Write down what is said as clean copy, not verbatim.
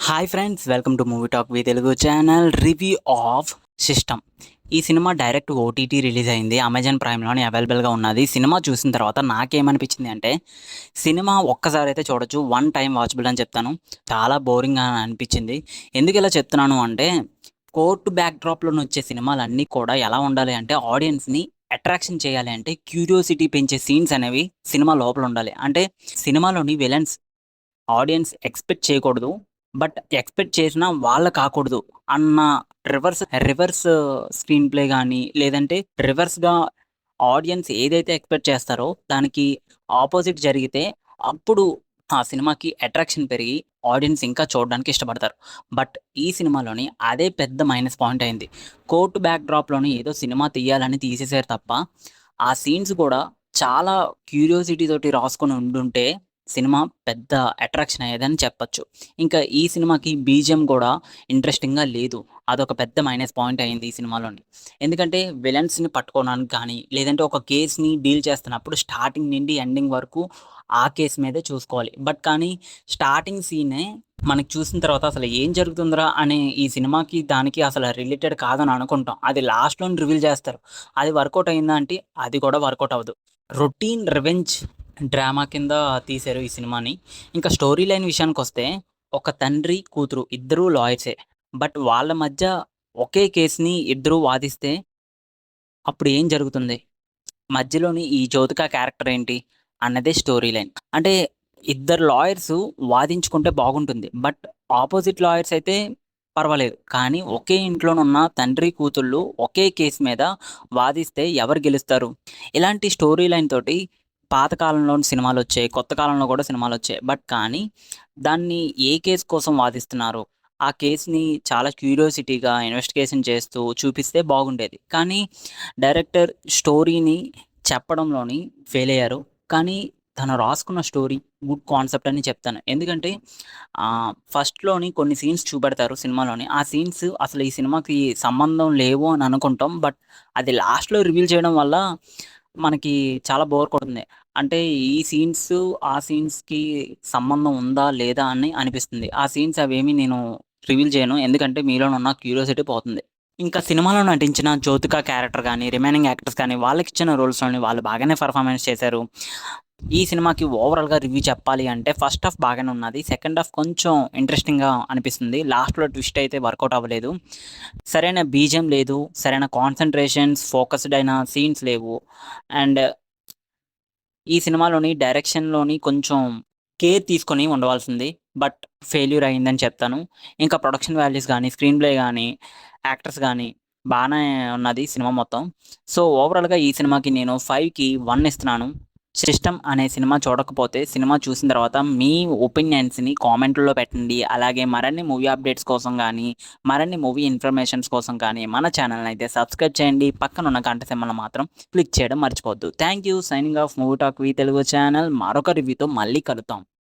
Hi friends, welcome to movie talk with Telugu channel. Review of system. ఈ cinema direct OTT release అయింది. Amazon ప్రైమ్లోనే అవైలబుల్గా ఉన్నది. Cinema చూసిన తర్వాత నాకేమనిపించింది అంటే, సినిమా ఒక్కసారి అయితే చూడొచ్చు, వన్ టైం వాచబుల్ అని చెప్తాను. చాలా బోరింగ్ అని అనిపించింది. ఎందుకు ఇలా చెప్తున్నాను అంటే, కోర్టు బ్యాక్డ్రాప్లో వచ్చే సినిమాలన్నీ కూడా ఎలా ఉండాలి అంటే, ఆడియన్స్ని అట్రాక్షన్ చేయాలి అంటే క్యూరియాసిటీ పెంచే సీన్స్ అనేవి సినిమా లోపల ఉండాలి. అంటే సినిమాలోని విలన్స్ ఆడియన్స్ ఎక్స్‌పెక్ట్ చేయకూడదు. బట్ ఎక్స్‌పెక్ట్ చేసినా వాళ్ళు కాకూడదు అన్న రివర్స్ స్క్రీన్ ప్లే గాని, లేదంటే రివర్స్‌గా ఆడియన్స్ ఏదైతే ఎక్స్‌పెక్ట్ చేస్తారో దానికి ఆపోజిట్ జరిగితే అప్పుడు ఆ సినిమాకి అట్రాక్షన్ పెరిగి ఆడియన్స్ ఇంకా చూడడానికి ఇష్టపడతారు. బట్ ఈ సినిమాలోని అదే పెద్ద మైనస్ పాయింట్ అయింది. కోర్ట్ బ్యాక్‌డ్రాప్‌లోని ఏదో సినిమా తీయాలని తీసేసారు తప్ప, ఆ సీన్స్ కూడా చాలా క్యూరియాసిటీ తోటి రాసుకొని ఉండుంటే సినిమా పెద్ద అట్రాక్షన్ అయ్యేదని చెప్పొచ్చు. ఇంకా ఈ సినిమాకి బీజీఎం కూడా ఇంట్రెస్టింగ్‌గా లేదు. అదొక పెద్ద మైనస్ పాయింట్ అయింది ఈ సినిమాలోని. ఎందుకంటే విలన్స్‌ని పట్టుకోవడానికి కానీ, లేదంటే ఒక కేస్‌ని డీల్ చేస్తున్నప్పుడు స్టార్టింగ్ నుండి ఎండింగ్ వరకు ఆ కేస్ మీదే చూసుకోవాలి. బట్ కానీ స్టార్టింగ్ సీనే మనకి చూసిన తర్వాత అసలు ఏం జరుగుతుందిరా అనే ఈ సినిమాకి దానికి అసలు రిలేటెడ్ కాదని అనుకుంటాం. అది లాస్ట్‌లోని రివీల్ చేస్తారు. అది వర్కౌట్ అయిందా అంటే అది కూడా వర్కౌట్ అవ్వదు. రొటీన్ రివెంజ్ డ్రామా కింద తీశారు ఈ సినిమాని. ఇంకా స్టోరీ లైన్ విషయానికొస్తే, ఒక తండ్రి, కూతురు ఇద్దరూ లాయర్సే. బట్ వాళ్ళ మధ్య ఒకే కేస్‌ని ఇద్దరు వాదిస్తే అప్పుడు ఏం జరుగుతుంది? మధ్యలోని ఈ జ్యోతిక క్యారెక్టర్ ఏంటి? అన్నదే స్టోరీ లైన్. అంటే ఇద్దరు లాయర్సు వాదించుకుంటే బాగుంటుంది. బట్ ఆపోజిట్ లాయర్స్ అయితే పర్వాలేదు. కానీ ఒకే ఇంట్లోనున్న తండ్రి, కూతుళ్ళు ఒకే కేస్ మీద వాదిస్తే ఎవరు గెలుస్తారు? ఇలాంటి స్టోరీ లైన్ తోటి పాత కాలంలోని సినిమాలొచ్చాయి. కొత్త కాలంలో కూడా సినిమాలొచ్చాయి. బట్ కానీ దాన్ని ఏ కేస్ కోసం వాదిస్తున్నారు? ఆ కేస్‌ని చాలా క్యూరియాసిటీగా ఇన్వెస్టిగేషన్ చేస్తూ చూపిస్తే బాగుండేది. కానీ డైరెక్టర్ స్టోరీని చెప్పడంలోని ఫెయిల్ అయ్యారు. కానీ తను రాసుకున్న స్టోరీ గుడ్ కాన్సెప్ట్ అని చెప్తాను. ఎందుకంటే ఫస్ట్‌లోని కొన్ని సీన్స్ చూపెడతారు సినిమాలోని. ఆ సీన్స్ అసలు ఈ సినిమాకి సంబంధం లేవు అని అనుకుంటాం. బట్ అది లాస్ట్‌లో రివీల్ చేయడం వల్ల మనకి చాలా బోర్ కొడుతుంది. అంటే ఈ సీన్స్, ఆ సీన్స్‌కి సంబంధం ఉందా? లేదా? అని అనిపిస్తుంది. ఆ సీన్స్ అవేమి నేను రివీల్ చేయను. ఎందుకంటే మీలోనున్న క్యూరియాసిటీ పోతుంది. ఇంకా సినిమాలో నటించిన జ్యోతిక క్యారెక్టర్ గాని, రిమైనింగ్ యాక్టర్స్ కానీ వాళ్ళకిచ్చిన రోల్స్‌లోని వాళ్ళు బాగానే పెర్ఫార్మన్స్ చేశారు. ఈ సినిమాకి ఓవరాల్‌గా రివ్యూ చెప్పాలి అంటే ఫస్ట్ హాఫ్ బాగానే ఉన్నది. సెకండ్ హాఫ్ కొంచెం ఇంట్రెస్టింగ్‌గా అనిపిస్తుంది. లాస్ట్‌లో ట్విస్ట్ అయితే వర్కౌట్ అవ్వలేదు. సరైన బీజీఎం లేదు. సరైన కాన్సంట్రేషన్స్, ఫోకస్డ్ అయిన సీన్స్ లేవు. అండ్ ఈ సినిమాలోని డైరెక్షన్‌లోని కొంచెం కేర్ తీసుకొని ఉండవలసింది. బట్ ఫెయిల్యూర్ అయిందని చెప్తాను. ఇంకా ప్రొడక్షన్ వాల్యూస్ గానీ, స్క్రీన్ ప్లే గానీ, యాక్టర్స్ గానీ బానే ఉన్నది సినిమా మొత్తం. సో, ఓవరాల్‌గా ఈ సినిమాకి నేను 5కి 1 ఇస్తున్నాను. 'సిస్టమ్' అనే సినిమా చూడకపోతే సినిమా చూసిన తర్వాత మీ ఒపీనియన్స్‌ని కామెంట్‌లలో పెట్టండి. అలాగే మరిన్ని మూవీ అప్డేట్స్ కోసం గానీ, మరిన్ని మూవీ ఇన్ఫర్మేషన్స్ కోసం కానీ మన ఛానెల్‌ని అయితే సబ్స్క్రైబ్ చేయండి. పక్కనున్న గంట సింబల్‌ని మాత్రం క్లిక్ చేయడం మర్చిపోవద్దు. Thank you. Signing off movie talk V Telugu channel. మరొక రివ్యూతో మళ్ళీ కలుద్దాం.